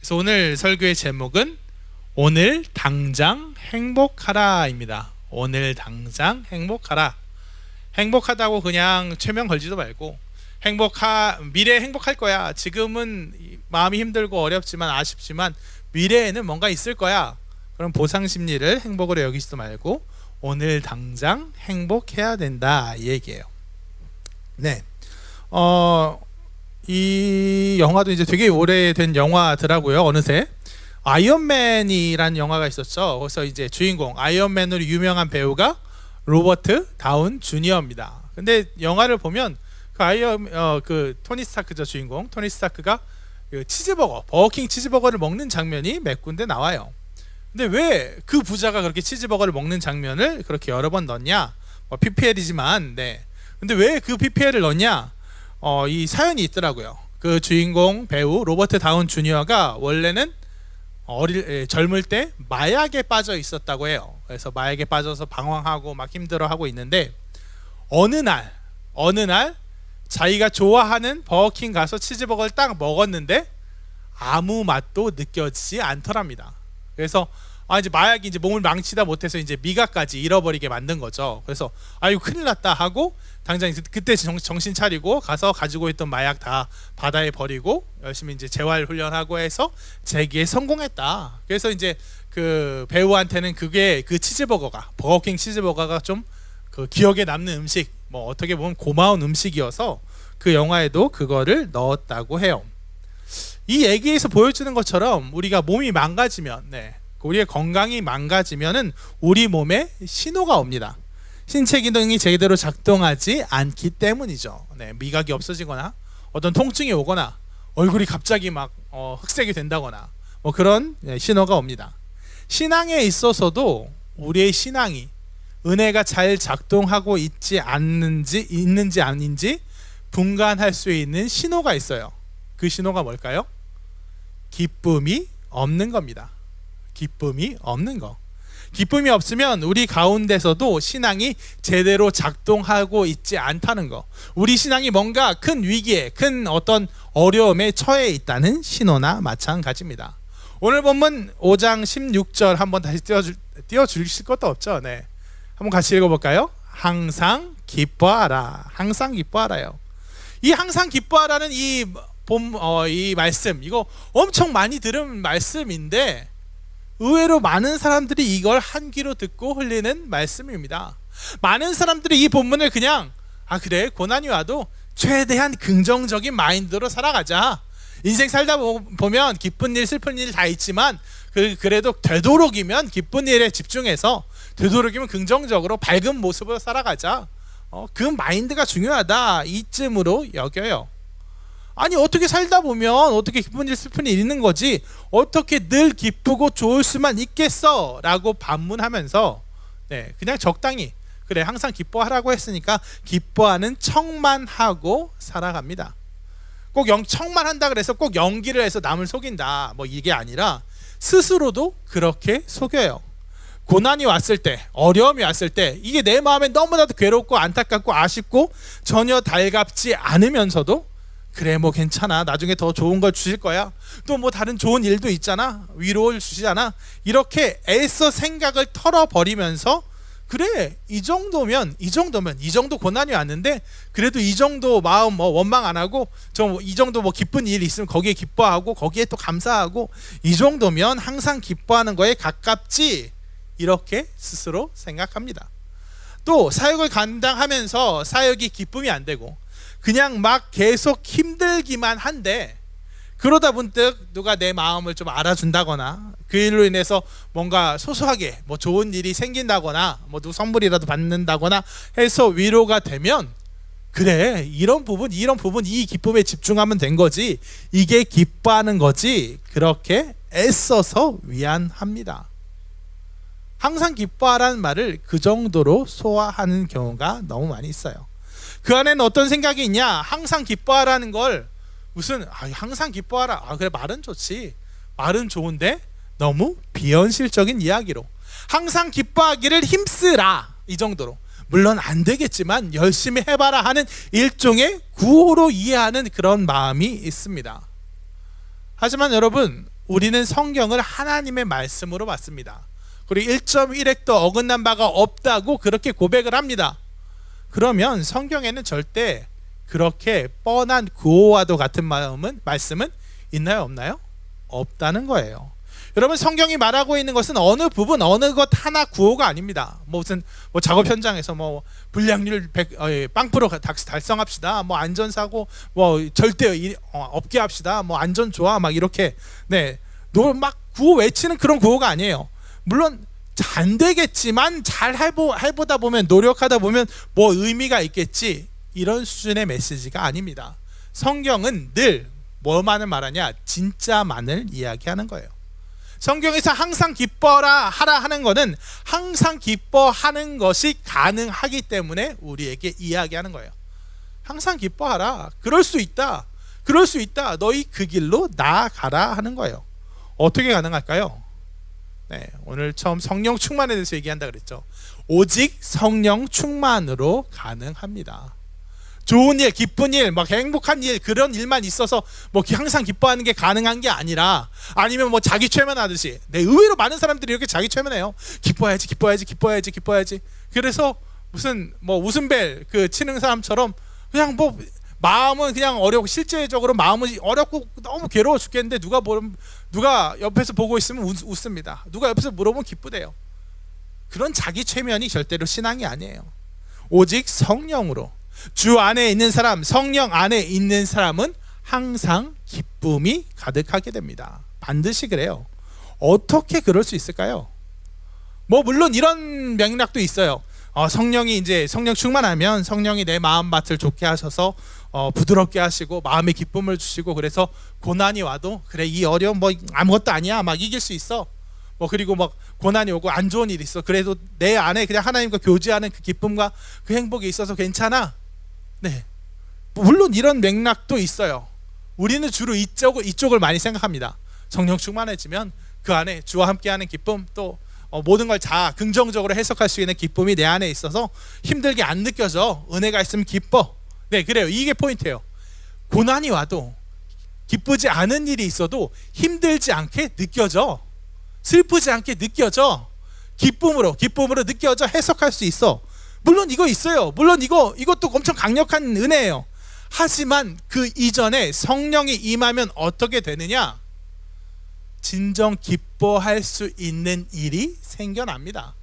그래서 오늘 설교의 제목은 오늘 당장 행복하라입니다. 오늘 당장 행복하라. 행복하다고 그냥 최면 걸지도 말고 미래에 행복할 거야. 지금은 마음이 힘들고 어렵지만 아쉽지만 미래에는 뭔가 있을 거야. 그럼 보상 심리를 행복으로 여기지도 말고 오늘 당장 행복해야 된다 이 얘기예요. 네. 이 영화도 이제 되게 오래된 영화더라고요. 어느새 아이언맨이란 영화가 있었죠. 거기서 이제 주인공 아이언맨으로 유명한 배우가 로버트 다운 주니어입니다. 근데 영화를 보면 그 토니 스타크죠. 주인공 토니 스타크가 그 버거킹 치즈버거를 먹는 장면이 몇 군데 나와요. 근데 왜 그 부자가 그렇게 치즈버거를 먹는 장면을 그렇게 여러 번 넣냐? PPL이지만 네. 근데 왜 그 PPL을 넣냐? 이 사연이 있더라고요. 그 주인공 배우 로버트 다운 주니어가 원래는 젊을 때 마약에 빠져 있었다고 해요. 그래서 마약에 빠져서 방황하고 막 힘들어하고 있는데 어느 날 자기가 좋아하는 버거킹 가서 치즈버거를 딱 먹었는데 아무 맛도 느껴지지 않더랍니다. 그래서 이제 마약이 이제 몸을 망치다 못해서 이제 미각까지 잃어버리게 만든 거죠. 그래서 이거 큰일 났다 하고 당장 그때 정신 차리고 가서 가지고 있던 마약 다 바다에 버리고 열심히 이제 재활 훈련하고 해서 재기에 성공했다. 그래서 이제 그 배우한테는 그게 그 버거킹 치즈버거가 좀 그 기억에 남는 음식, 뭐 어떻게 보면 고마운 음식이어서 그 영화에도 그거를 넣었다고 해요. 이 얘기에서 보여주는 것처럼 우리가 몸이 망가지면, 우리의 건강이 망가지면은 우리 몸에 신호가 옵니다. 신체 기능이 제대로 작동하지 않기 때문이죠. 미각이 없어지거나 어떤 통증이 오거나 얼굴이 갑자기 막 흑색이 된다거나 뭐 그런 신호가 옵니다. 신앙에 있어서도 우리의 신앙이 은혜가 잘 작동하고 있는지 아닌지 분간할 수 있는 신호가 있어요. 그 신호가 뭘까요? 기쁨이 없는 겁니다. 기쁨이 없는 거. 기쁨이 없으면 우리 가운데서도 신앙이 제대로 작동하고 있지 않다는 거. 우리 신앙이 뭔가 큰 위기에, 큰 어떤 어려움에 처해 있다는 신호나 마찬가지입니다. 오늘 본문 5장 16절 한번 다시 띄워주실 것도 없죠. 네. 한번 같이 읽어볼까요? 항상 기뻐하라. 항상 기뻐하라요. 이 항상 기뻐하라는 이 말씀, 이거 엄청 많이 들은 말씀인데 의외로 많은 사람들이 이걸 한 귀로 듣고 흘리는 말씀입니다. 많은 사람들이 이 본문을 그냥 그래 고난이 와도 최대한 긍정적인 마인드로 살아가자. 인생 살다 보면 기쁜 일 슬픈 일 다 있지만 그래도 되도록이면 기쁜 일에 집중해서 되도록이면 긍정적으로 밝은 모습으로 살아가자. 그 마인드가 중요하다 이쯤으로 여겨요. 어떻게 살다 보면 어떻게 기쁜 일 슬픈 일 있는 거지 어떻게 늘 기쁘고 좋을 수만 있겠어 라고 반문하면서 그냥 적당히 그래 항상 기뻐하라고 했으니까 기뻐하는 척만 하고 살아갑니다. 꼭 척만 한다 그래서 꼭 연기를 해서 남을 속인다 뭐 이게 아니라 스스로도 그렇게 속여요. 고난이 왔을 때, 어려움이 왔을 때 이게 내 마음에 너무나도 괴롭고 안타깝고 아쉽고 전혀 달갑지 않으면서도 그래 뭐 괜찮아 나중에 더 좋은 걸 주실 거야 또 뭐 다른 좋은 일도 있잖아 위로를 주시잖아 이렇게 애써 생각을 털어버리면서 그래 이 정도면 이 정도 고난이 왔는데 그래도 이 정도 마음 원망 안 하고 이 정도 기쁜 일이 있으면 거기에 기뻐하고 거기에 또 감사하고 이 정도면 항상 기뻐하는 거에 가깝지 이렇게 스스로 생각합니다. 또 사역을 감당하면서 사역이 기쁨이 안 되고 그냥 막 계속 힘들기만 한데 그러다 문득 누가 내 마음을 좀 알아준다거나 그 일로 인해서 뭔가 소소하게 좋은 일이 생긴다거나 누구 선물이라도 받는다거나 해서 위로가 되면 그래 이런 부분 이 기쁨에 집중하면 된 거지 이게 기뻐하는 거지 그렇게 애써서 위안합니다. 항상 기뻐하라는 말을 그 정도로 소화하는 경우가 너무 많이 있어요. 그 안에는 어떤 생각이 있냐? 항상 기뻐하라는 걸 무슨 항상 기뻐하라 그래 말은 좋지 말은 좋은데 너무 비현실적인 이야기로 항상 기뻐하기를 힘쓰라 이 정도로 물론 안 되겠지만 열심히 해봐라 하는 일종의 구호로 이해하는 그런 마음이 있습니다. 하지만 여러분 우리는 성경을 하나님의 말씀으로 봤습니다. 그리고 1.1획도 어긋난 바가 없다고 그렇게 고백을 합니다. 그러면 성경에는 절대 그렇게 뻔한 구호와도 같은 말씀은 있나요, 없나요? 없다는 거예요. 여러분, 성경이 말하고 있는 것은 어느 부분, 어느 것 하나 구호가 아닙니다. 무슨 작업 현장에서 불량률 0% 달성합시다. 안전사고 절대 없게 합시다. 안전 좋아 막 이렇게 막 구호 외치는 그런 구호가 아니에요. 물론 안 되겠지만 잘 해보다 보면, 노력하다 보면 의미가 있겠지, 이런 수준의 메시지가 아닙니다. 성경은 늘 뭐만을 말하냐? 진짜만을 이야기하는 거예요. 성경에서 항상 기뻐라 하라 하는 것은 항상 기뻐하는 것이 가능하기 때문에 우리에게 이야기하는 거예요. 항상 기뻐하라. 그럴 수 있다. 너희 그 길로 나아가라 하는 거예요. 어떻게 가능할까요? 오늘 처음 성령 충만에 대해서 얘기한다 그랬죠. 오직 성령 충만으로 가능합니다. 좋은 일, 기쁜 일, 행복한 일, 그런 일만 있어서 항상 기뻐하는 게 가능한 게 아니라, 아니면 자기 최면하듯이, 의외로 많은 사람들이 이렇게 자기 최면해요. 기뻐야지. 그래서 무슨 웃음벨 치는 사람처럼 그냥 마음은 그냥 어렵고, 실제적으로 마음은 어렵고 너무 괴로워 죽겠는데 누가 옆에서 보고 있으면 웃습니다. 누가 옆에서 물어보면 기쁘대요. 그런 자기 최면이 절대로 신앙이 아니에요. 오직 성령으로, 주 안에 있는 사람, 성령 안에 있는 사람은 항상 기쁨이 가득하게 됩니다. 반드시 그래요. 어떻게 그럴 수 있을까요? 물론 이런 맥락도 있어요. 성령이 이제 성령 충만하면 성령이 내 마음밭을 좋게 하셔서 부드럽게 하시고 마음의 기쁨을 주시고, 그래서 고난이 와도 그래, 이 어려움 아무것도 아니야, 이길 수 있어. 그리고 고난이 오고 안 좋은 일이 있어, 그래도 내 안에 그냥 하나님과 교제하는 그 기쁨과 그 행복이 있어서 괜찮아. 물론 이런 맥락도 있어요. 우리는 주로 이쪽을 많이 생각합니다. 성령 충만해지면 그 안에 주와 함께하는 기쁨, 또 모든 걸 다 긍정적으로 해석할 수 있는 기쁨이 내 안에 있어서 힘들게 안 느껴져. 은혜가 있으면 기뻐. 그래요. 이게 포인트예요. 고난이 와도, 기쁘지 않은 일이 있어도 힘들지 않게 느껴져. 슬프지 않게 느껴져. 기쁨으로 느껴져. 해석할 수 있어. 물론 이거 있어요. 물론 이것도 엄청 강력한 은혜예요. 하지만 그 이전에 성령이 임하면 어떻게 되느냐? 진정 기뻐할 수 있는 일이 생겨납니다.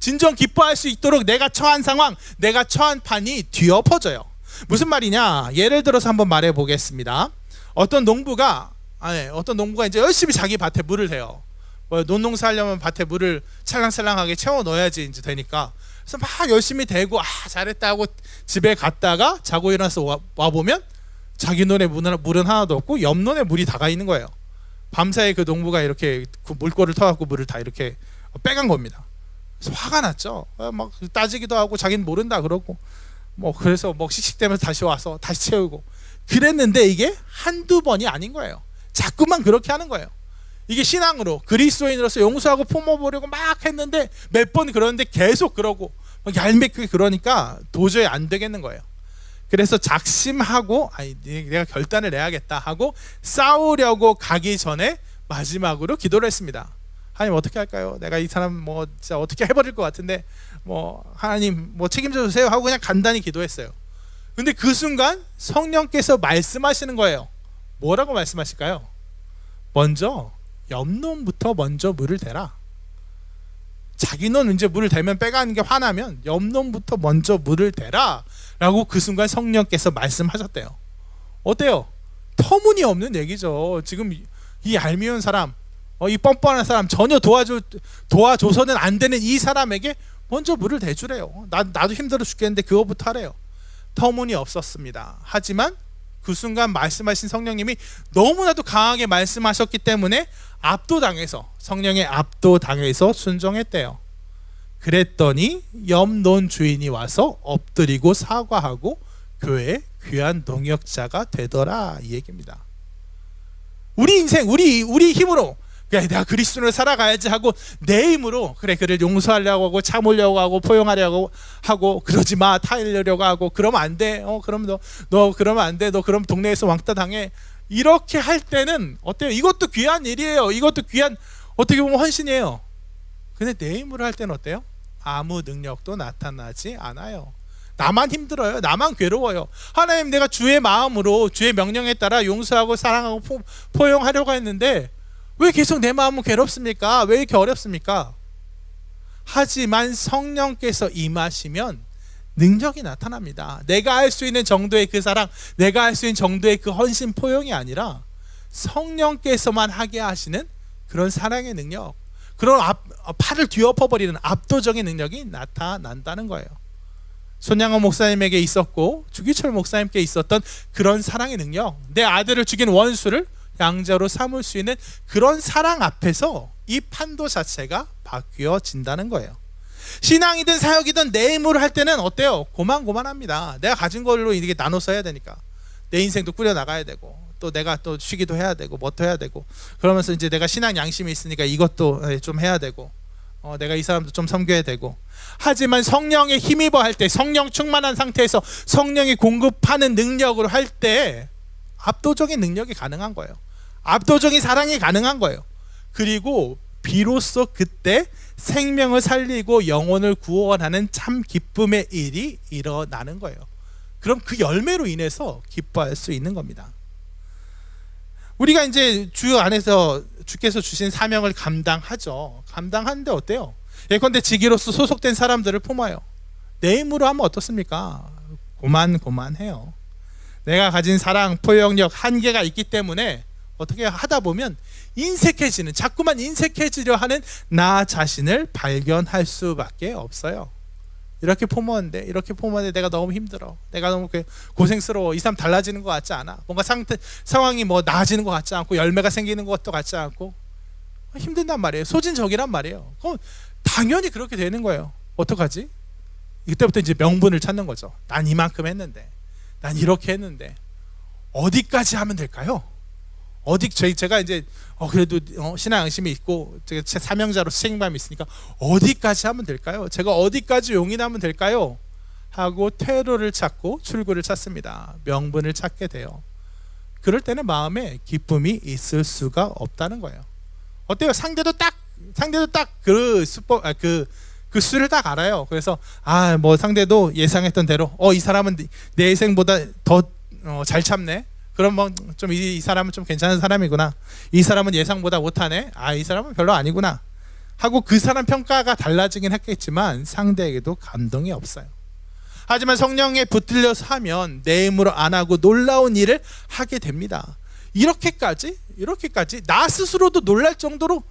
진정 기뻐할 수 있도록 내가 처한 상황, 내가 처한 판이 뒤엎어져요. 무슨 말이냐? 예를 들어서 한번 말해 보겠습니다. 어떤 농부가 이제 열심히 자기 밭에 물을 대요. 논농사 하려면 밭에 물을 찰랑찰랑하게 채워 넣어야지 이제 되니까. 그래서 막 열심히 대고 잘했다 하고 집에 갔다가 자고 일어나서 와보면 자기 논에 물은 하나도 없고 옆 논에 물이 다 가 있는 거예요. 밤사이 그 농부가 이렇게 그 물꼬를 터갖고 물을 다 이렇게 빼간 겁니다. 그래서 화가 났죠. 막 따지기도 하고 자기는 모른다 그러고 그래서 씩씩대면서 다시 와서 다시 채우고 그랬는데, 이게 한두 번이 아닌 거예요. 자꾸만 그렇게 하는 거예요. 이게 신앙으로 그리스도인으로서 용서하고 품어보려고 막 했는데, 몇 번 그러는데 계속 그러고 얄밉게 그러니까 도저히 안 되겠는 거예요. 그래서 작심하고 내가 결단을 내야겠다 하고 싸우려고 가기 전에 마지막으로 기도를 했습니다. 하나님, 어떻게 할까요? 내가 이 사람 진짜 어떻게 해버릴 것 같은데 하나님 책임져 주세요 하고 그냥 간단히 기도했어요. 근데 그 순간 성령께서 말씀하시는 거예요. 뭐라고 말씀하실까요? 먼저 옆놈부터 먼저 물을 대라. 자기 논 이제 물을 대면 빼가는 게 화나면 옆놈부터 먼저 물을 대라 라고 그 순간 성령께서 말씀하셨대요. 어때요? 터무니없는 얘기죠. 지금 이 얄미운 사람, 이 뻔뻔한 사람, 전혀 도와줘서는 안 되는 이 사람에게 먼저 물을 대주래요. 나도 힘들어 죽겠는데 그거부터 하래요. 터무니없었습니다. 하지만 그 순간 말씀하신 성령님이 너무나도 강하게 말씀하셨기 때문에 성령의 압도당해서 순종했대요. 그랬더니 옆논 주인이 와서 엎드리고 사과하고 교회의 귀한 동역자가 되더라, 이 얘기입니다. 우리 인생, 우리 힘으로 그래, 내가 그리스도를 살아가야지 하고 내 힘으로 그를 용서하려고 하고 참으려고 하고 포용하려고 하고 그러지 마, 타이려고 하고 그러면 안 돼. 그럼 너 그러면 안 돼. 너 그럼 동네에서 왕따 당해. 이렇게 할 때는 어때요? 이것도 귀한 일이에요. 이것도 귀한, 어떻게 보면 헌신이에요. 근데 내 힘으로 할 때는 어때요? 아무 능력도 나타나지 않아요. 나만 힘들어요. 나만 괴로워요. 하나님, 내가 주의 마음으로 주의 명령에 따라 용서하고 사랑하고 포용하려고 했는데 왜 계속 내 마음은 괴롭습니까? 왜 이렇게 어렵습니까? 하지만 성령께서 임하시면 능력이 나타납니다. 내가 할 수 있는 정도의 그 사랑, 내가 할 수 있는 정도의 그 헌신 포용이 아니라 성령께서만 하게 하시는 그런 사랑의 능력, 그런 팔을 뒤엎어버리는 압도적인 능력이 나타난다는 거예요. 손양원 목사님에게 있었고 주기철 목사님께 있었던 그런 사랑의 능력, 내 아들을 죽인 원수를 양자로 삼을 수 있는 그런 사랑 앞에서 이 판도 자체가 바뀌어진다는 거예요. 신앙이든 사역이든 내 힘으로 할 때는 어때요? 고만고만합니다. 내가 가진 걸로 이렇게 나눠서 해야 되니까 내 인생도 꾸려나가야 되고, 또 내가 또 쉬기도 해야 되고 뭣도 해야 되고, 그러면서 이제 내가 신앙 양심이 있으니까 이것도 좀 해야 되고, 내가 이 사람도 좀 섬겨야 되고. 하지만 성령에 힘입어 할 때, 성령 충만한 상태에서 성령이 공급하는 능력으로 할 때 압도적인 능력이 가능한 거예요. 압도적인 사랑이 가능한 거예요. 그리고 비로소 그때 생명을 살리고 영혼을 구원하는 참 기쁨의 일이 일어나는 거예요. 그럼 그 열매로 인해서 기뻐할 수 있는 겁니다. 우리가 이제 주 안에서 주께서 주신 사명을 감당하죠. 감당하는데 어때요? 예컨대 지기로서 소속된 사람들을 품어요. 내 힘으로 하면 어떻습니까? 고만고만해요. 내가 가진 사랑, 포용력, 한계가 있기 때문에 어떻게 하다 보면 인색해지는, 자꾸만 인색해지려 하는 나 자신을 발견할 수밖에 없어요. 이렇게 품었는데 내가 너무 힘들어, 내가 너무 고생스러워, 이 사람 달라지는 것 같지 않아, 뭔가 상황이 뭐 나아지는 것 같지 않고 열매가 생기는 것도 같지 않고 힘든단 말이에요. 소진적이란 말이에요. 그럼 당연히 그렇게 되는 거예요. 어떡하지? 이때부터 이제 명분을 찾는 거죠. 난 이만큼 했는데, 난 이렇게 했는데 어디까지 하면 될까요? 제가 이제 그래도 신앙 양심이 있고 제가 사명자로 책임감이 있으니까 어디까지 하면 될까요? 제가 어디까지 용인하면 될까요? 하고 퇴로를 찾고 출구를 찾습니다. 명분을 찾게 돼요. 그럴 때는 마음에 기쁨이 있을 수가 없다는 거예요. 어때요? 상대도 딱 그 수를 딱 알아요. 그래서 뭐 상대도 예상했던 대로 이 사람은 내 예상보다 더 잘 참네. 그럼 뭐 좀 이 사람은 좀 괜찮은 사람이구나. 이 사람은 예상보다 못하네. 이 사람은 별로 아니구나. 하고 그 사람 평가가 달라지긴 했겠지만 상대에게도 감동이 없어요. 하지만 성령에 붙들려서 하면 내 힘으로 안 하고 놀라운 일을 하게 됩니다. 이렇게까지 나 스스로도 놀랄 정도로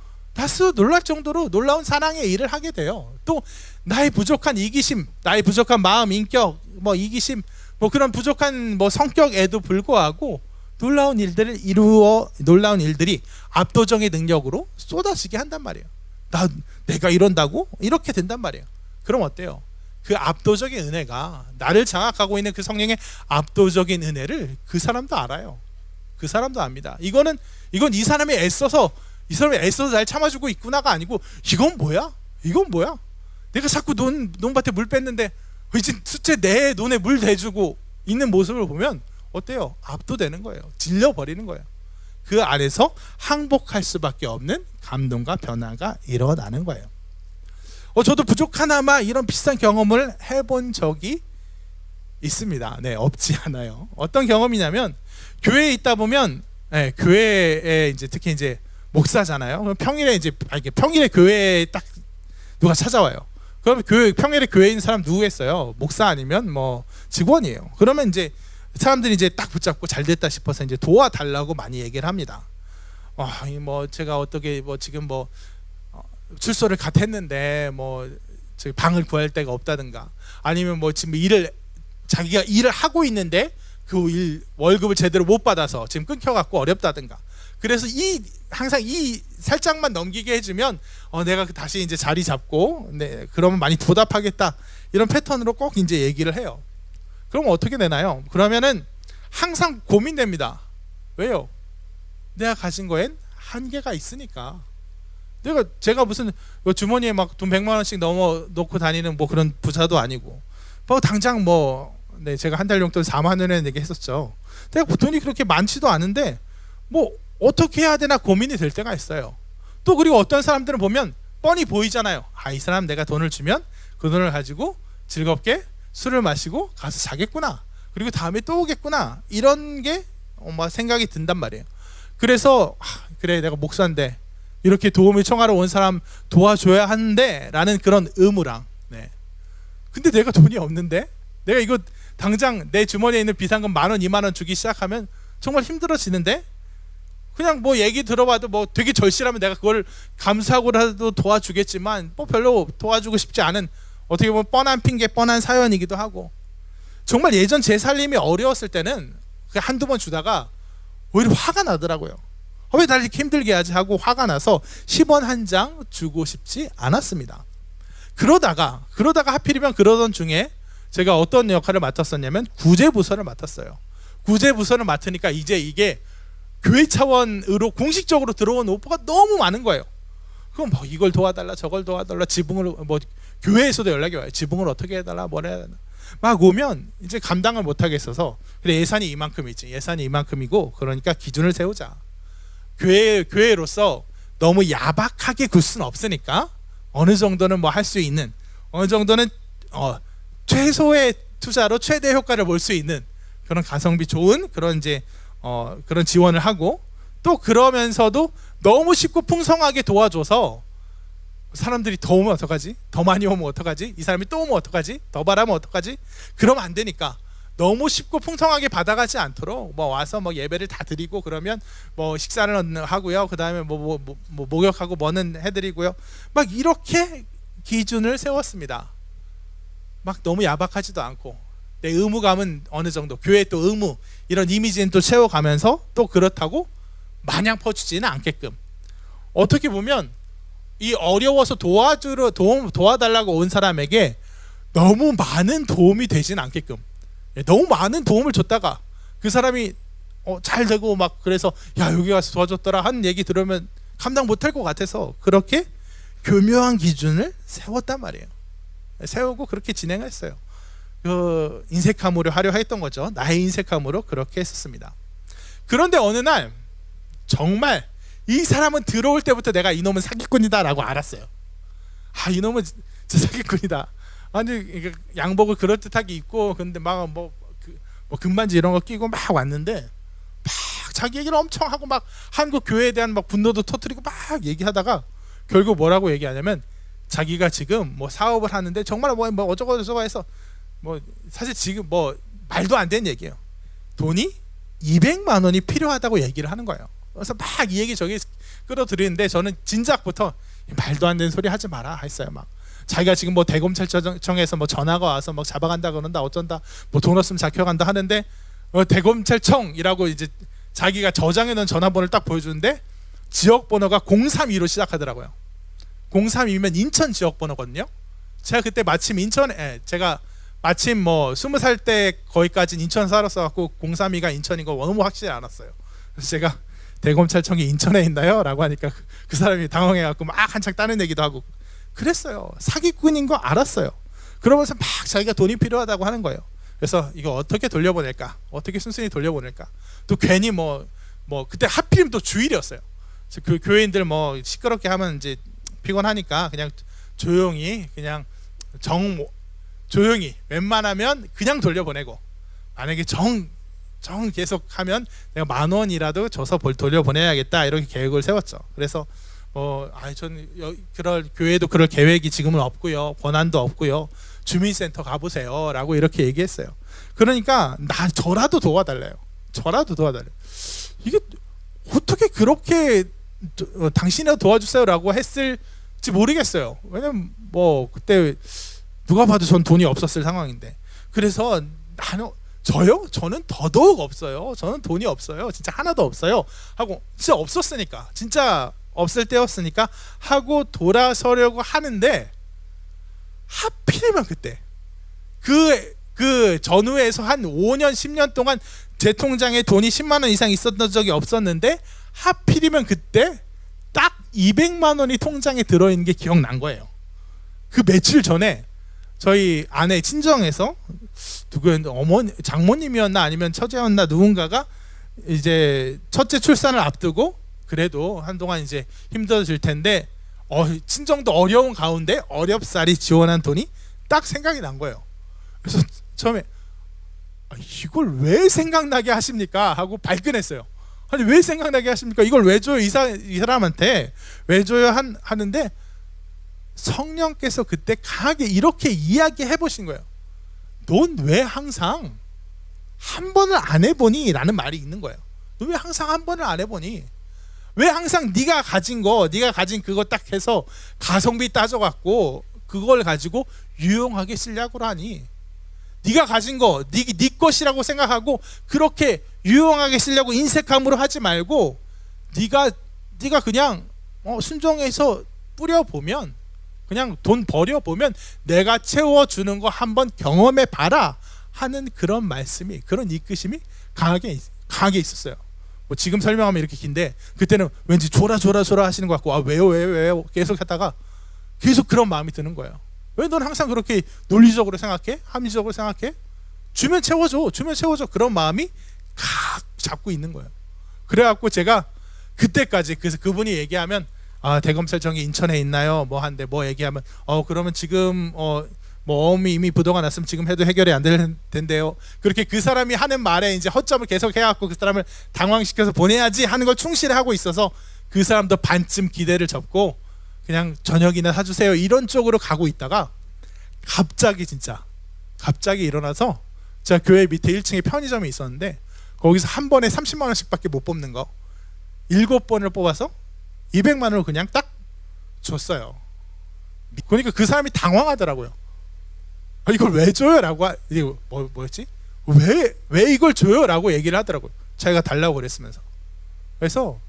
놀라운 사랑의 일을 하게 돼요. 또 나의 부족한 이기심, 나의 부족한 마음, 인격, 이기심, 그런 부족한 성격에도 불구하고 놀라운 일들이 압도적인 능력으로 쏟아지게 한단 말이에요. 내가 이런다고? 이렇게 된단 말이에요. 그럼 어때요? 그 압도적인 은혜가, 나를 장악하고 있는 그 성령의 압도적인 은혜를 그 사람도 알아요. 그 사람도 압니다. 이건 이 사람이 애써서 날 참아주고 있구나가 아니고, 이건 뭐야? 내가 자꾸 논밭에 물 뺐는데 이제 수채 내 논에 물 대주고 있는 모습을 보면 어때요? 압도되는 거예요. 질려버리는 거예요. 그 안에서 항복할 수밖에 없는 감동과 변화가 일어나는 거예요. 저도 부족하나마 이런 비슷한 경험을 해본 적이 있습니다. 네, 없지 않아요. 어떤 경험이냐면, 교회에 있다 보면, 교회에 이제 특히 이제 목사잖아요. 그럼 평일에 교회에 딱 누가 찾아와요. 그럼 평일에 교회에 있는 사람 누구겠어요? 목사 아니면 직원이에요. 그러면 이제 사람들이 이제 딱 붙잡고 잘 됐다 싶어서 이제 도와달라고 많이 얘기를 합니다. 제가 어떻게 지금 출소를 갓 했는데 저기 방을 구할 데가 없다든가, 아니면 지금 자기가 일을 하고 있는데 그 월급을 제대로 못 받아서 지금 끊겨갖고 어렵다든가. 그래서 항상 살짝만 넘기게 해주면 내가 다시 이제 자리 잡고, 그러면 많이 보답하겠다, 이런 패턴으로 꼭 이제 얘기를 해요. 그럼 어떻게 되나요? 그러면은 항상 고민됩니다. 왜요? 내가 가진 거엔 한계가 있으니까. 제가 무슨 주머니에 막 돈 100만 원씩 넣고 다니는 그런 부자도 아니고, 당장 제가 한 달 용돈 4만 원에 내게 했었죠. 내가 돈이 그렇게 많지도 않은데 뭐 어떻게 해야 되나 고민이 될 때가 있어요. 또 그리고 어떤 사람들은 보면 뻔히 보이잖아요. 아, 이 사람 내가 돈을 주면 그 돈을 가지고 즐겁게 술을 마시고 가서 자겠구나, 그리고 다음에 또 오겠구나, 이런 게 생각이 든단 말이에요. 그래서 그래, 내가 목사인데 이렇게 도움을 청하러 온 사람 도와줘야 하는데 라는 그런 의무랑, 네. 근데 내가 돈이 없는데, 내가 이거 당장 내 주머니에 있는 비상금 10,000원 20,000원 주기 시작하면 정말 힘들어지는데, 그냥 뭐 얘기 들어봐도 뭐 되게 절실하면 내가 그걸 감사하고라도 도와주겠지만 뭐 별로 도와주고 싶지 않은, 어떻게 보면 뻔한 핑계 뻔한 사연이기도 하고, 정말 예전 제 살림이 어려웠을 때는 한두 번 주다가 오히려 화가 나더라고요. 왜 날 이렇게 힘들게 하지 하고 화가 나서 10원 한 장 주고 싶지 않았습니다. 그러다가 하필이면 그러던 중에 제가 어떤 역할을 맡았었냐면 구제부서를 맡았어요. 구제부서를 맡으니까 이제 이게 교회 차원으로 공식적으로 들어온 오퍼가 너무 많은 거예요. 그럼 뭐 이걸 도와달라 저걸 도와달라, 지붕을 뭐 교회에서도 연락이 와요. 지붕을 어떻게 해달라 뭘 해야 되나. 막 오면 이제 감당을 못 하겠어서, 그래 예산이 이만큼이지, 예산이 이만큼이고, 그러니까 기준을 세우자. 교회로서 너무 야박하게 굴 수는 없으니까 어느 정도는 뭐 할 수 있는, 어느 정도는 최소의 투자로 최대 효과를 볼 수 있는 그런 가성비 좋은 그런 이제 그런 지원을 하고, 또 그러면서도 너무 쉽고 풍성하게 도와줘서 사람들이 더 오면 어떡하지? 더 많이 오면 어떡하지? 이 사람이 또 오면 어떡하지? 더 바라면 어떡하지? 그러면 안 되니까 너무 쉽고 풍성하게 받아가지 않도록 뭐 와서 뭐 예배를 다 드리고 그러면 뭐 식사를 하고요. 그 다음에 뭐 목욕하고 뭐는 해드리고요. 막 이렇게 기준을 세웠습니다. 막 너무 야박하지도 않고, 내 의무감은 어느 정도, 교회 또 의무 이런 이미지는 또 채워가면서, 또 그렇다고 마냥 퍼주지는 않게끔, 어떻게 보면 이 어려워서 도와달라고 온 사람에게 너무 많은 도움이 되진 않게끔, 너무 많은 도움을 줬다가 그 사람이 잘 되고 막 그래서 야 여기 가서 도와줬더라 하는 얘기 들으면 감당 못할 것 같아서 그렇게 교묘한 기준을 세웠단 말이에요. 세우고 그렇게 진행했어요. 그 인색함으로 하려 했던 거죠. 나의 인색함으로 그렇게 했었습니다. 그런데 어느 날 정말 이 사람은 들어올 때부터 내가 이놈은 사기꾼이다 라고 알았어요. 아, 이놈은 진짜 사기꾼이다. 아니 양복을 그럴듯하게 입고, 근데 막 뭐 금반지 이런 거 끼고 막 왔는데 막 자기 얘기를 엄청 하고 막 한국 교회에 대한 막 분노도 터뜨리고 막 얘기하다가 결국 뭐라고 얘기하냐면, 자기가 지금 뭐 사업을 하는데 정말 뭐 어쩌고 저쩌고 해서 뭐 사실 지금 뭐 말도 안 되는 얘기예요. 돈이 200만 원이 필요하다고 얘기를 하는 거예요. 그래서 막 이 얘기 저기 끌어들이는데 저는 진작부터 말도 안 되는 소리 하지 마라 했어요. 막 자기가 지금 뭐 대검찰청에서 뭐 전화가 와서 막 잡아간다 그런다 어쩐다, 뭐 돈 없으면 잡혀간다 하는데 대검찰청이라고 이제 자기가 저장해 놓은 전화번호를 딱 보여주는데 지역 번호가 032로 시작하더라고요. 032면 인천 지역 번호거든요. 제가 그때 마침 제가 마침 뭐 20살 때 거기까지는 인천 살았어 갖고 032가 인천인 거 너무 확실히 알았어요. 그래서 제가 대검찰청이 인천에 있나요? 라고 하니까 그 사람이 당황해 갖고 막 한창 따는 얘기도 하고 그랬어요. 사기꾼인 거 알았어요. 그러면서 막 자기가 돈이 필요하다고 하는 거예요. 그래서 이거 어떻게 돌려보낼까? 어떻게 순순히 돌려보낼까? 또 괜히 뭐 그때 하필이면 또 주일이었어요. 그 교회인들 뭐 시끄럽게 하면 이제 피곤하니까 그냥 조용히 그냥 조용히 웬만하면 그냥 돌려보내고, 만약에 정 계속 하면 내가 10,000원이라도 줘서 돌려보내야겠다 이렇게 계획을 세웠죠. 그래서 전 그럴 교회도 그럴 계획이 지금은 없고요, 권한도 없고요, 주민센터 가보세요 라고 이렇게 얘기했어요. 그러니까 저라도 도와달래요. 이게 어떻게 그렇게 당신이라도 도와주세요 라고 했을지 모르겠어요. 왜냐면 뭐 그때 누가 봐도 전 돈이 없었을 상황인데, 그래서 저는 더더욱 없어요. 저는 돈이 없어요. 진짜 하나도 없어요 하고, 진짜 없었으니까, 진짜 없을 때였으니까 하고 돌아서려고 하는데, 하필이면 그때 그 전후에서 한 5년 10년 동안 제 통장에 돈이 10만 원 이상 있었던 적이 없었는데, 하필이면 그때 딱 200만 원이 통장에 들어있는 게 기억난 거예요. 그 며칠 전에 저희 아내 친정에서 누구였는데 장모님이었나 아니면 처제였나 누군가가 이제 첫째 출산을 앞두고 그래도 한동안 이제 힘들어질 텐데 친정도 어려운 가운데 어렵사리 지원한 돈이 딱 생각이 난 거예요. 그래서 처음에 이걸 왜 생각나게 하십니까? 하고 발끈했어요. 아니 왜 생각나게 하십니까? 이걸 왜 줘요? 이 사람한테 왜 줘요? 하는데 성령께서 그때 강하게 이렇게 이야기해 보신 거예요. 넌 왜 항상 한 번을 안 해보니? 라는 말이 있는 거예요. 너 왜 항상 한 번을 안 해보니? 왜 항상 네가 가진 그거 딱 해서 가성비 따져갖고 그걸 가지고 유용하게 쓰려고 하니? 네가 가진 거 네 것이라고 생각하고 그렇게 유용하게 쓰려고 인색함으로 하지 말고 네가 그냥 순종해서 뿌려보면, 그냥 돈 버려보면 내가 채워주는 거 한번 경험해 봐라 하는 그런 말씀이, 그런 이끄심이 강하게 있었어요. 뭐 지금 설명하면 이렇게 긴데 그때는 왠지 줘라 하시는 것 같고 왜요 계속 하다가 계속 그런 마음이 드는 거예요. 왜 넌 항상 그렇게 논리적으로 생각해? 합리적으로 생각해? 주면 채워줘 그런 마음이 각 잡고 있는 거예요. 그래갖고 제가 그때까지, 그래서 그분이 얘기하면 대검찰청이 인천에 있나요? 뭐 한데 뭐 얘기하면 그러면 지금 뭐 어음이 이미 부도가 났으면 지금 해도 해결이 안 될 텐데요. 그렇게 그 사람이 하는 말에 이제 허점을 계속 해갖고 그 사람을 당황시켜서 보내야지 하는 걸 충실하고 있어서 그 사람도 반쯤 기대를 접고 그냥 저녁이나 사주세요 이런 쪽으로 가고 있다가 갑자기 일어나서 제가 교회 밑에 1층에 편의점이 있었는데 거기서 한 번에 30만 원씩밖에 못 뽑는 거 7번을 뽑아서 200만 원을 그냥 딱 줬어요. 그러니까 그 사람이 당황하더라고요. 이걸 왜 줘요? 라고 이게 뭐였지? 왜 이걸 줘요? 라고 얘기를 하더라고요. 자기가 달라고 그랬으면서. 그래서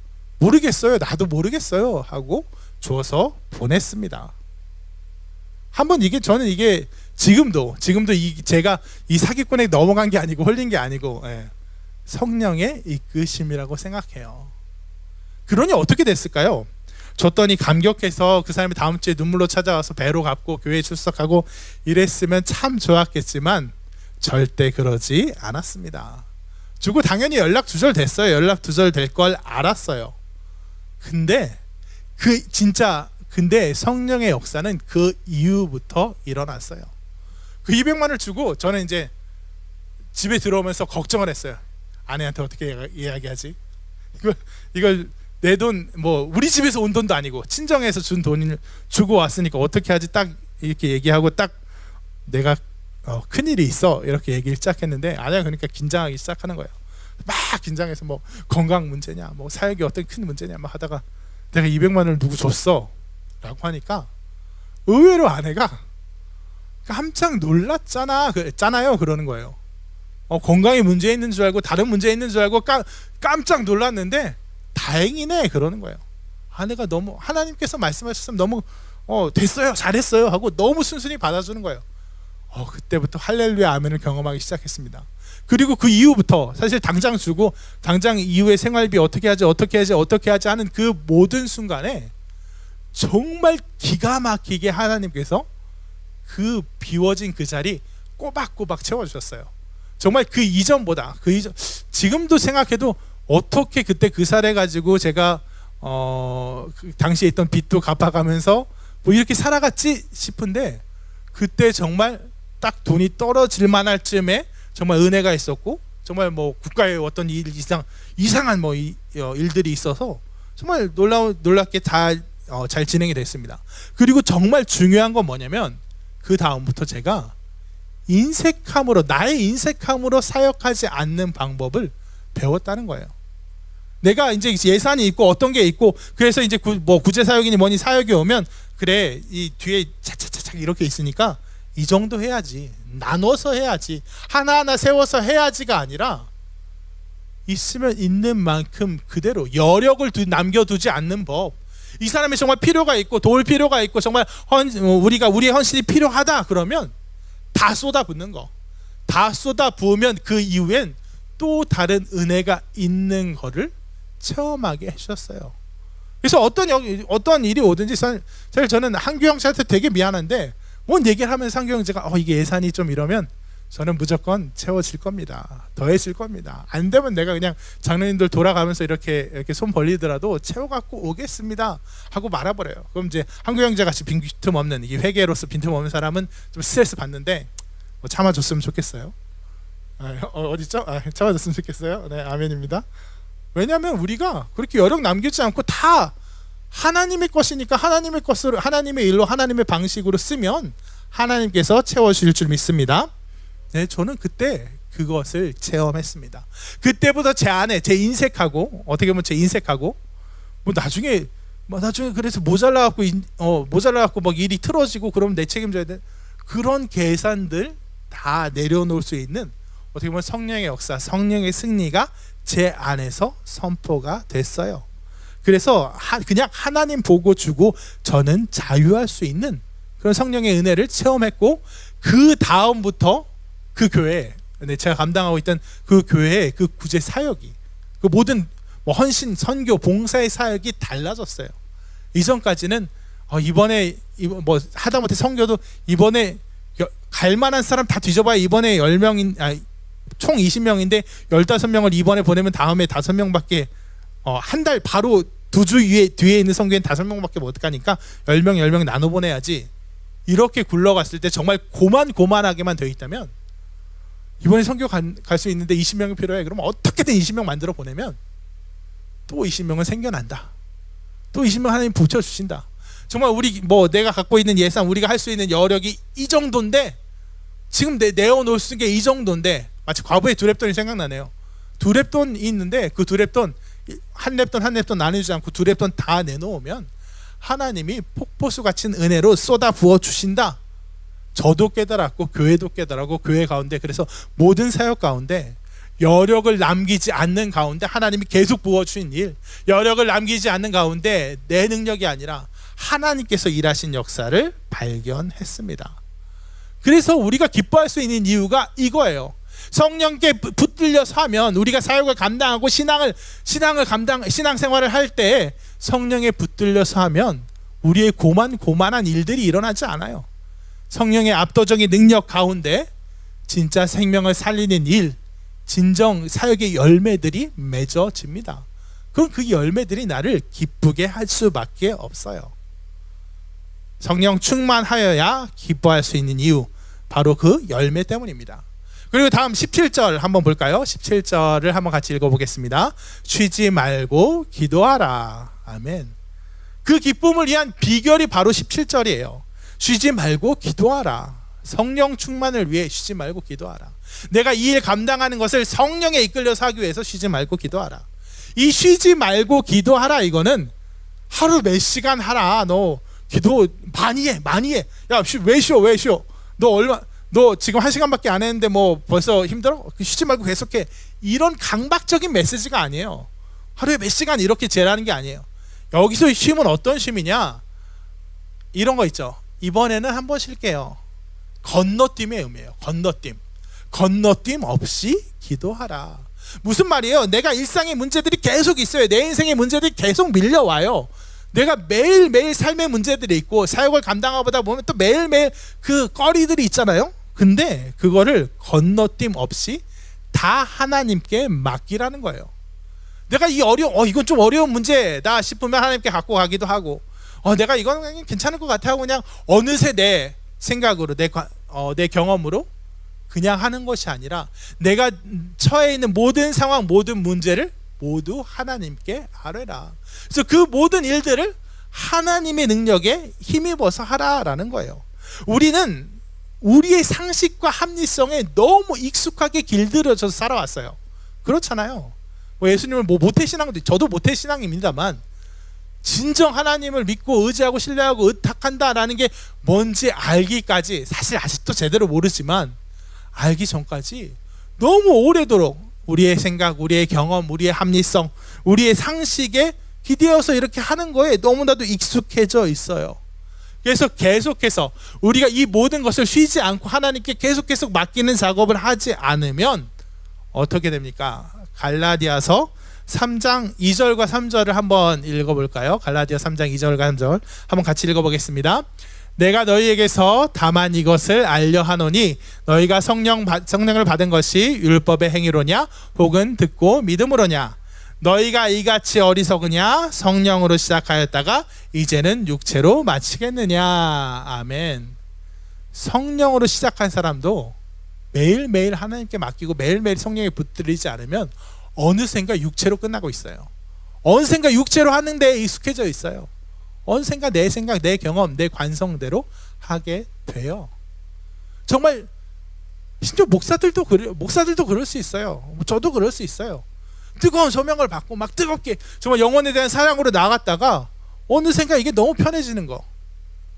모르겠어요, 나도 모르겠어요 하고 줘서 보냈습니다. 한번 저는 이게 지금도 제가 이 사기꾼에 넘어간 게 아니고 홀린 게 아니고 성령의 이끄심이라고 생각해요. 그러니 어떻게 됐을까요? 줬더니 감격해서 그 사람이 다음 주에 눈물로 찾아와서 배로 갚고 교회에 출석하고 이랬으면 참 좋았겠지만 절대 그러지 않았습니다. 주고 당연히 연락 두절됐어요. 연락 두절될 걸 알았어요. 근데 근데 성령의 역사는 그 이후부터 일어났어요. 그 200만 원을 주고 저는 이제 집에 들어오면서 걱정을 했어요. 아내한테 어떻게 이야기하지? 이걸 내 돈, 뭐 우리 집에서 온 돈도 아니고 친정에서 준 돈을 주고 왔으니까 어떻게 하지? 딱 이렇게 얘기하고 딱 내가 큰일이 있어 이렇게 얘기를 시작했는데 아내가 그러니까 긴장하기 시작하는 거예요. 막 긴장해서 뭐 건강 문제냐, 뭐 사역이 어떤 큰 문제냐 막 하다가 내가 200만 원을 누구 줬어 라고 하니까 의외로 아내가 깜짝 놀랐잖아요 그러는 거예요. 건강에 문제 있는 줄 알고 다른 문제 있는 줄 알고 깜짝 놀랐는데 다행이네 그러는 거예요. 아내가 너무 하나님께서 말씀하셨으면 너무 됐어요 잘했어요 하고 너무 순순히 받아주는 거예요. 그때부터 할렐루야 아멘을 경험하기 시작했습니다. 그리고 그 이후부터 사실 당장 주고 당장 이후의 생활비 어떻게 하지 하는 그 모든 순간에 정말 기가 막히게 하나님께서 그 비워진 그 자리 꼬박꼬박 채워주셨어요. 정말 그 이전보다 지금도 생각해도 어떻게 그때 그 사례 가지고 제가 그 당시에 있던 빚도 갚아가면서 뭐 이렇게 살아갔지 싶은데 그때 정말 딱 돈이 떨어질 만할 쯤에 정말 은혜가 있었고 정말 뭐 국가의 어떤 이상한 뭐 일들이 있어서 정말 놀랍게 다 잘 진행이 됐습니다. 그리고 정말 중요한 건 뭐냐면 그 다음부터 제가 나의 인색함으로 사역하지 않는 방법을 배웠다는 거예요. 내가 이제 예산이 있고 어떤 게 있고 그래서 이제 뭐 구제 사역이니 뭐니 사역이 오면 그래 이 뒤에 차차차차 이렇게 있으니까 이 정도 해야지, 나눠서 해야지, 하나하나 세워서 해야지가 아니라 있으면 있는 만큼 그대로 여력을 남겨두지 않는 법. 이 사람이 정말 필요가 있고 도울 필요가 있고 정말 우리의 헌신이 필요하다 그러면 다 쏟아붓는 거. 다 쏟아부으면 그 이후엔 또 다른 은혜가 있는 거를 체험하게 해주셨어요. 그래서 어떤 일이 오든지 사실 저는 한규영 씨한테 되게 미안한데 뭔 얘기를 하면서 한규영 씨가 이게 예산이 좀 이러면 저는 무조건 채워질 겁니다. 더해질 겁니다. 안 되면 내가 그냥 장로님들 돌아가면서 이렇게 손 벌리더라도 채워갖고 오겠습니다 하고 말아버려요. 그럼 이제 한국 형제같이 빈틈없는, 이 회계로서 빈틈없는 사람은 좀 스트레스 받는데 뭐 참아줬으면 좋겠어요. 어딨죠? 참아줬으면 좋겠어요. 네, 아멘입니다. 왜냐하면 우리가 그렇게 여력 남기지 않고 다 하나님의 것이니까 하나님의 것으로, 하나님의 일로, 하나님의 방식으로 쓰면 하나님께서 채워주실 줄 믿습니다. 네, 저는 그때 그것을 체험했습니다. 그때부터 제 안에 제 인색하고, 어떻게 보면 제 인색하고, 뭐 나중에 그래서 모자라갖고 막 일이 틀어지고 그러면 내 책임져야 돼, 그런 계산들 다 내려놓을 수 있는, 어떻게 보면 성령의 역사, 성령의 승리가 제 안에서 선포가 됐어요. 그래서 그냥 하나님 보고 주고 저는 자유할 수 있는 그런 성령의 은혜를 체험했고, 그 다음부터 그 교회, 제가 감당하고 있던 그 교회의 그 구제 사역이, 그 모든 뭐 헌신, 선교, 봉사의 사역이 달라졌어요. 이전까지는 이번에 뭐 하다못해 선교도 이번에 갈 만한 사람 다 뒤져봐야 이번에 10명인, 총 20명인데 15명을 이번에 보내면 다음에 5명밖에, 한 달 바로 2주 뒤에 있는 선교엔 5명밖에 못 가니까 10명 나눠 보내야지, 이렇게 굴러갔을 때 정말 고만하게만 되어 있다면, 이번에 선교 갈 수 있는데 20명이 필요해, 그러면 어떻게든 20명 만들어 보내면 또 20명은 생겨난다. 또 20명 하나님 붙여주신다. 정말 우리 내가 갖고 있는 예산, 우리가 할 수 있는 여력이 이 정도인데, 지금 내어놓을 수 있는 게 이 정도인데, 마치 과부의 두 랩돈이 생각나네요. 두 랩돈이 있는데 그 두 랩돈 한 랩돈 나누지 않고 두 랩돈 다 내놓으면 하나님이 폭포수 같은 은혜로 쏟아 부어 주신다. 저도 깨달았고 교회도 깨달았고, 교회 가운데, 그래서 모든 사역 가운데 여력을 남기지 않는 가운데 하나님이 계속 부어주신 일, 여력을 남기지 않는 가운데 내 능력이 아니라 하나님께서 일하신 역사를 발견했습니다. 그래서 우리가 기뻐할 수 있는 이유가 이거예요. 성령께 붙들려서 하면, 우리가 사역을 감당하고 신앙생활을 할 때 성령에 붙들려서 하면 우리의 고만한 일들이 일어나지 않아요. 성령의 압도적인 능력 가운데 진짜 생명을 살리는 일, 진정 사역의 열매들이 맺어집니다. 그럼 그 열매들이 나를 기쁘게 할 수밖에 없어요. 성령 충만하여야 기뻐할 수 있는 이유, 바로 그 열매 때문입니다. 그리고 다음 17절 한번 볼까요? 17절을 한번 같이 읽어보겠습니다. 쉬지 말고 기도하라. 아멘. 그 기쁨을 위한 비결이 바로 17절이에요. 쉬지 말고 기도하라. 성령 충만을 위해 쉬지 말고 기도하라. 내가 이 일 감당하는 것을 성령에 이끌려서 하기 위해서 쉬지 말고 기도하라. 이 쉬지 말고 기도하라, 이거는 하루 몇 시간 하라. 너 기도 많이 해. 야, 왜 쉬어? 너 지금 1시간밖에 안 했는데 뭐 벌써 힘들어? 쉬지 말고 계속해. 이런 강박적인 메시지가 아니에요. 하루에 몇 시간 이렇게 재라는 게 아니에요. 여기서 쉼은 어떤 쉼이냐? 이런 거 있죠. 이번에는 한번 쉴게요. 건너뛰의 의미예요. 건너뛰 없이 기도하라. 무슨 말이에요? 내가 일상의 문제들이 계속 있어요. 내 인생의 문제들이 계속 밀려와요. 내가 매일매일 삶의 문제들이 있고, 사역을 감당하다 보면 또 매일매일 그 거리들이 있잖아요. 근데 그거를 건너뛰 없이 다 하나님께 맡기라는 거예요. 내가 이건 좀 어려운 문제다 싶으면 하나님께 갖고 가기도 하고, 내가 이건 괜찮을 것 같아 하고 그냥 어느새 내 생각으로, 내 경험으로 그냥 하는 것이 아니라, 내가 처해 있는 모든 상황, 모든 문제를 모두 하나님께 아뢰라. 그래서 그 모든 일들을 하나님의 능력에 힘입어서 하라라는 거예요. 우리는 우리의 상식과 합리성에 너무 익숙하게 길들여져서 살아왔어요. 그렇잖아요. 예수님을 모태신앙도, 저도 모태신앙입니다만, 진정 하나님을 믿고 의지하고 신뢰하고 의탁한다라는 게 뭔지 알기까지, 사실 아직도 제대로 모르지만 알기 전까지 너무 오래도록 우리의 생각, 우리의 경험, 우리의 합리성, 우리의 상식에 기대어서 이렇게 하는 거에 너무나도 익숙해져 있어요. 그래서 계속해서 우리가 이 모든 것을 쉬지 않고 하나님께 계속 맡기는 작업을 하지 않으면 어떻게 됩니까? 갈라디아서 3장 2절과 3절을 한번 읽어볼까요? 갈라디아 3장 2절과 3절 한번 같이 읽어보겠습니다. 내가 너희에게서 다만 이것을 알려 하노니 너희가 성령을 받은 것이 율법의 행위로냐 혹은 듣고 믿음으로냐. 너희가 이같이 어리석으냐. 성령으로 시작하였다가 이제는 육체로 마치겠느냐. 아멘. 성령으로 시작한 사람도 매일매일 하나님께 맡기고 매일매일 성령에 붙들리지 않으면 어느샌가 육체로 끝나고 있어요. 어느샌가 육체로 하는 데에 익숙해져 있어요. 어느샌가 내 생각, 내 경험, 내 관성대로 하게 돼요. 정말 심지어 목사들도 그럴 수 있어요. 저도 그럴 수 있어요. 뜨거운 소명을 받고 막 뜨겁게 정말 영혼에 대한 사랑으로 나갔다가 어느샌가 이게 너무 편해지는 거,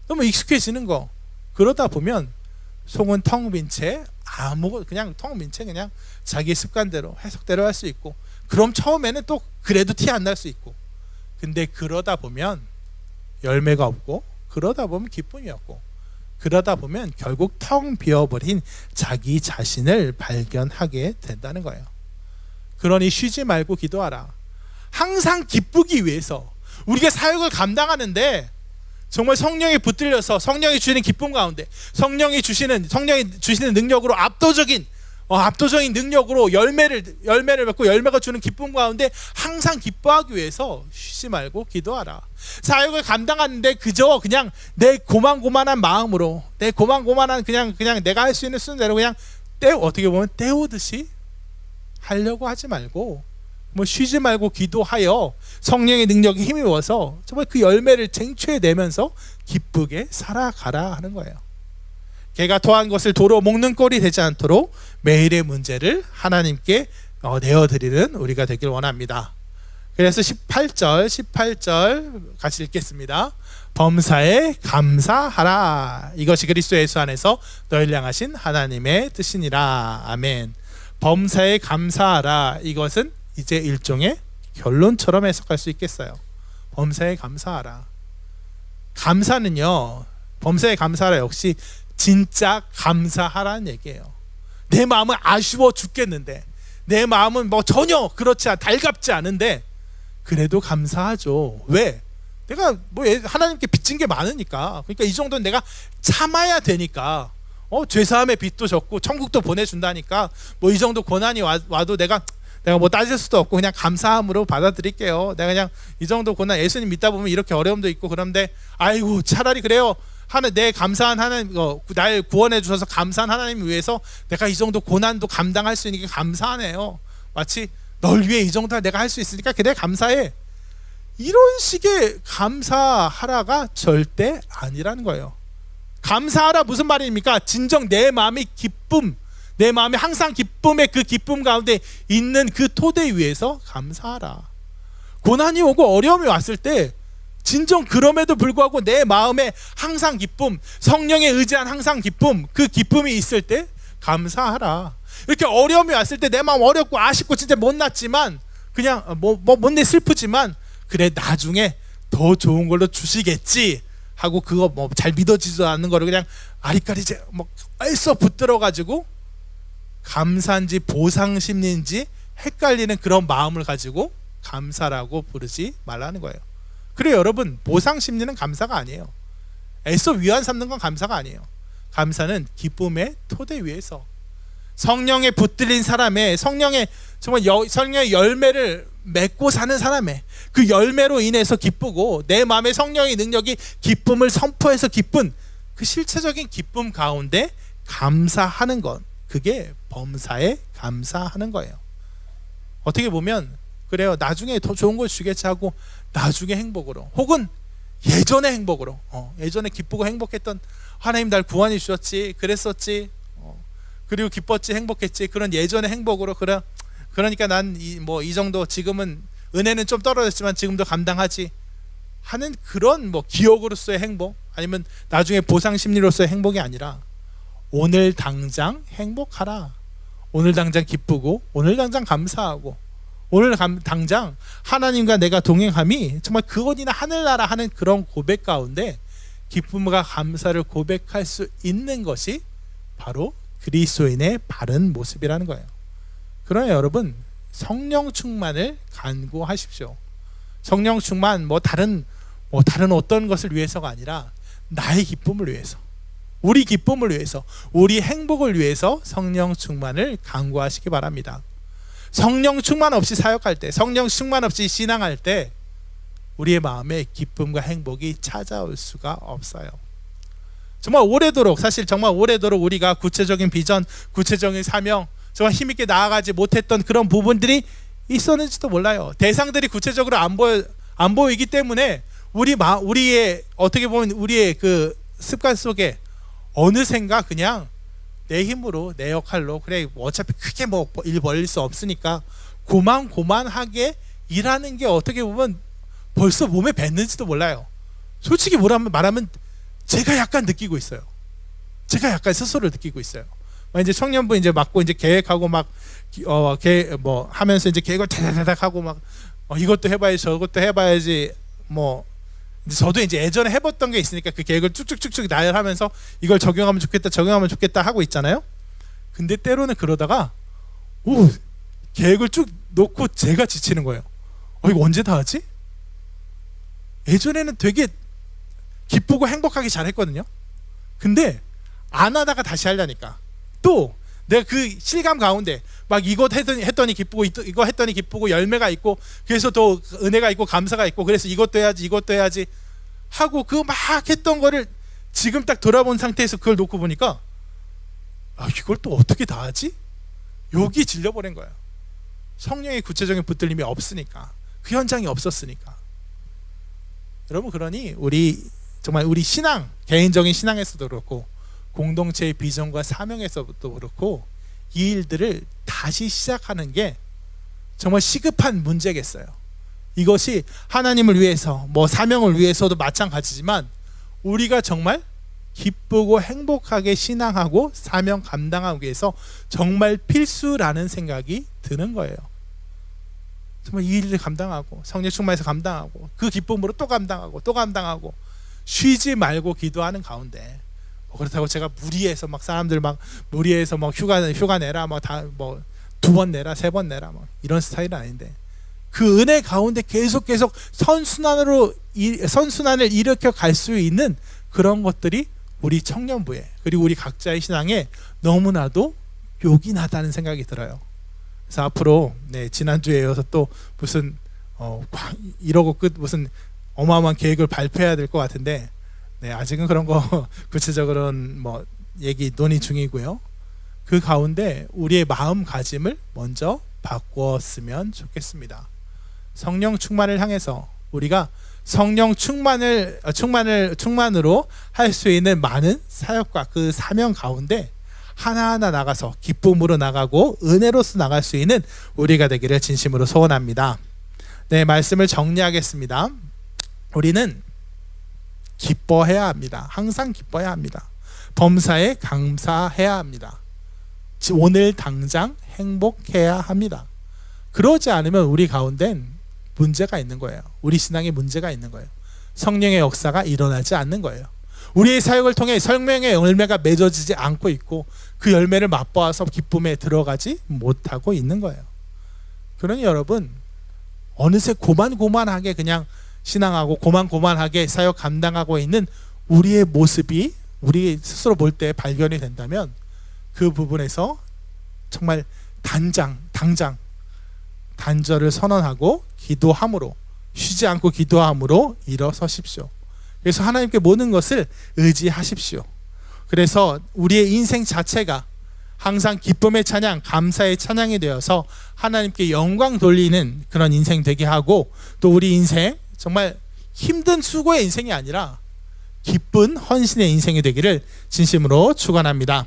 너무 익숙해지는 거, 그러다 보면 속은 텅 빈 채 그냥 텅 빈 채 그냥 자기 습관대로 해석대로 할 수 있고, 그럼 처음에는 또 그래도 티 안 날 수 있고, 근데 그러다 보면 열매가 없고, 그러다 보면 기쁨이 없고, 그러다 보면 결국 텅 비어버린 자기 자신을 발견하게 된다는 거예요. 그러니 쉬지 말고 기도하라. 항상 기쁘기 위해서 우리가 사역을 감당하는데 정말 성령에 붙들려서 성령이 주시는 기쁨 가운데 성령이 주시는 능력으로 압도적인 능력으로 열매를 맺고 열매가 주는 기쁨 가운데 항상 기뻐하기 위해서 쉬지 말고 기도하라. 사역을 감당하는데 그저 그냥 내 고만고만한 마음으로, 내 고만고만한 그냥 내가 할 수 있는 순대로 그냥 어떻게 보면 때우듯이 하려고 하지 말고 쉬지 말고 기도하여 성령의 능력에 힘입어서 정말 그 열매를 쟁취해내면서 기쁘게 살아가라 하는 거예요. 개가 토한 것을 도로 먹는 꼴이 되지 않도록 매일의 문제를 하나님께 내어드리는 우리가 되길 원합니다. 그래서 18절 같이 읽겠습니다. 범사에 감사하라. 이것이 그리스도 예수 안에서 너희를 향하신 하나님의 뜻이니라. 아멘. 범사에 감사하라. 이것은 이제 일종의 결론처럼 해석할 수 있겠어요. 범사에 감사하라. 감사는요, 범사에 감사하라 역시 진짜 감사하라는 얘기예요. 내 마음은 아쉬워 죽겠는데, 내 마음은 전혀 달갑지 않은데 그래도 감사하죠. 왜? 내가 하나님께 빚진 게 많으니까. 그러니까 이 정도는 내가 참아야 되니까. 죄사함의 빚도 졌고 천국도 보내준다니까 이 정도 고난이 와도 내가 따질 수도 없고 그냥 감사함으로 받아들일게요. 내가 그냥 이 정도 고난, 예수님 믿다 보면 이렇게 어려움도 있고 그런데 아이고 차라리 그래요. 내 감사한 하나님, 날 구원해 주셔서 감사한 하나님 위해서 내가 이 정도 고난도 감당할 수 있는 게 감사하네요. 마치 널 위해 이 정도 내가 할 수 있으니까 그래 감사해. 이런 식의 감사하라가 절대 아니라는 거예요. 감사하라 무슨 말입니까? 진정 내 마음의 기쁨, 내 마음에 항상 기쁨의 그 기쁨 가운데 있는 그 토대 위에서 감사하라. 고난이 오고 어려움이 왔을 때 진정 그럼에도 불구하고 내 마음에 항상 기쁨, 성령에 의지한 항상 기쁨, 그 기쁨이 있을 때 감사하라. 이렇게 어려움이 왔을 때 내 마음 어렵고 아쉽고 진짜 못났지만 그냥 못내 슬프지만 그래 나중에 더 좋은 걸로 주시겠지 하고 그거 잘 믿어지지도 않는 거를 그냥 아리까리 애써 붙들어 가지고 감사인지 보상심리인지 헷갈리는 그런 마음을 가지고 감사라고 부르지 말라는 거예요. 그래요 여러분, 보상심리는 감사가 아니에요. 애써 위안 삼는 건 감사가 아니에요. 감사는 기쁨의 토대 위에서 성령에 붙들린 사람의 성령의 열매를 맺고 사는 사람의 그 열매로 인해서 기쁘고 내 마음의 성령의 능력이 기쁨을 선포해서 기쁜 그 실체적인 기쁨 가운데 감사하는 것, 그게 범사에 감사하는 거예요. 어떻게 보면 그래요, 나중에 더 좋은 걸 주겠지 하고 나중에 행복으로 혹은 예전의 행복으로 예전에 기쁘고 행복했던 하나님 날 구원해 주셨지 그랬었지 그리고 기뻤지 행복했지 그런 예전의 행복으로 그러니까 난 이 정도 지금은 은혜는 좀 떨어졌지만 지금도 감당하지 하는 그런 기억으로서의 행복 아니면 나중에 보상 심리로서의 행복이 아니라 오늘 당장 행복하라. 오늘 당장 기쁘고 오늘 당장 감사하고 오늘 당장 하나님과 내가 동행함이 정말 그것이나 하늘나라 하는 그런 고백 가운데 기쁨과 감사를 고백할 수 있는 것이 바로 그리스도인의 바른 모습이라는 거예요. 그러나 여러분, 성령 충만을 간구하십시오. 성령 충만 다른 어떤 것을 위해서가 아니라 나의 기쁨을 위해서, 우리 기쁨을 위해서, 우리 행복을 위해서 성령 충만을 간구하시기 바랍니다. 성령 충만 없이 사역할 때, 성령 충만 없이 신앙할 때 우리의 마음에 기쁨과 행복이 찾아올 수가 없어요. 정말 오래도록, 사실 정말 오래도록 우리가 구체적인 비전, 구체적인 사명, 정말 힘있게 나아가지 못했던 그런 부분들이 있었는지도 몰라요. 대상들이 구체적으로 안 보이기 때문에 우리의 어떻게 보면 우리의 그 습관 속에 어느샌가 그냥 내 힘으로, 내 역할로, 그래 어차피 크게 뭐 일 벌릴 수 없으니까 고만고만하게 일하는 게 어떻게 보면 벌써 몸에 뱉는지도 몰라요. 솔직히 말하면 제가 약간 느끼고 있어요. 제가 약간 스스로 느끼고 있어요. 이제 청년부 이제 맡고 이제 계획하고 막 뭐 하면서 이제 계획을 다다닥 하고 막 이것도 해봐야지 저것도 해봐야지 뭐 저도 이제 예전에 해봤던 게 있으니까 그 계획을 쭉쭉쭉쭉 나열하면서 이걸 적용하면 좋겠다 하고 있잖아요. 근데 때로는 그러다가 계획을 쭉 놓고 제가 지치는 거예요. 이거 언제 다 하지? 예전에는 되게 기쁘고 행복하게 잘했거든요. 근데 안 하다가 다시 하려니까 또 내가 그 실감 가운데 막 이것 했더니 기쁘고 이거 했더니 기쁘고 열매가 있고 그래서 또 은혜가 있고 감사가 있고 그래서 이것도 해야지 하고 그 막 했던 거를 지금 딱 돌아본 상태에서 그걸 놓고 보니까 이걸 또 어떻게 다 하지? 여기 질려버린 거예요. 성령의 구체적인 붙들림이 없으니까, 그 현장이 없었으니까. 여러분, 그러니 정말 우리 신앙, 개인적인 신앙에서도 그렇고 공동체의 비전과 사명에서도 그렇고 이 일들을 다시 시작하는 게 정말 시급한 문제겠어요. 이것이 하나님을 위해서, 뭐 사명을 위해서도 마찬가지지만 우리가 정말 기쁘고 행복하게 신앙하고 사명 감당하기 위해서 정말 필수라는 생각이 드는 거예요. 정말 이 일을 감당하고 성령 충만해서 감당하고 그 기쁨으로 또 감당하고 쉬지 말고 기도하는 가운데 그렇다고 제가 무리해서 막 사람들 막 무리해서 막 휴가 내라 막 다 뭐 2번 내라 3번 내라 막 이런 스타일은 아닌데 그 은혜 가운데 계속 선순환을 일으켜 갈 수 있는 그런 것들이 우리 청년부에 그리고 우리 각자의 신앙에 너무나도 요긴하다는 생각이 들어요. 그래서 앞으로 지난주에 이어서 또 무슨 이러고 끝 무슨 어마어마한 계획을 발표해야 될 것 같은데 아직은 그런 거 구체적으로는 뭐 논의 중이고요. 그 가운데 우리의 마음가짐을 먼저 바꾸었으면 좋겠습니다. 성령 충만을 향해서 우리가 성령 충만으로 할 수 있는 많은 사역과 그 사명 가운데 하나하나 나가서 기쁨으로 나가고 은혜로서 나갈 수 있는 우리가 되기를 진심으로 소원합니다. 말씀을 정리하겠습니다. 우리는 기뻐해야 합니다. 항상 기뻐해야 합니다. 범사에 감사해야 합니다. 오늘 당장 행복해야 합니다. 그러지 않으면 우리 가운데는 문제가 있는 거예요. 우리 신앙에 문제가 있는 거예요. 성령의 역사가 일어나지 않는 거예요. 우리의 사역을 통해 성령의 열매가 맺어지지 않고 있고 그 열매를 맛보아서 기쁨에 들어가지 못하고 있는 거예요. 그러니 여러분 어느새 고만고만하게 그냥 신앙하고 고만고만하게 사역 감당하고 있는 우리의 모습이 우리 스스로 볼 때 발견이 된다면 그 부분에서 정말 당장 단절을 선언하고 기도함으로 쉬지 않고 기도함으로 일어서십시오. 그래서 하나님께 모든 것을 의지하십시오. 그래서 우리의 인생 자체가 항상 기쁨의 찬양, 감사의 찬양이 되어서 하나님께 영광 돌리는 그런 인생 되게 하고 또 우리 인생 정말 힘든 수고의 인생이 아니라 기쁜 헌신의 인생이 되기를 진심으로 축원합니다.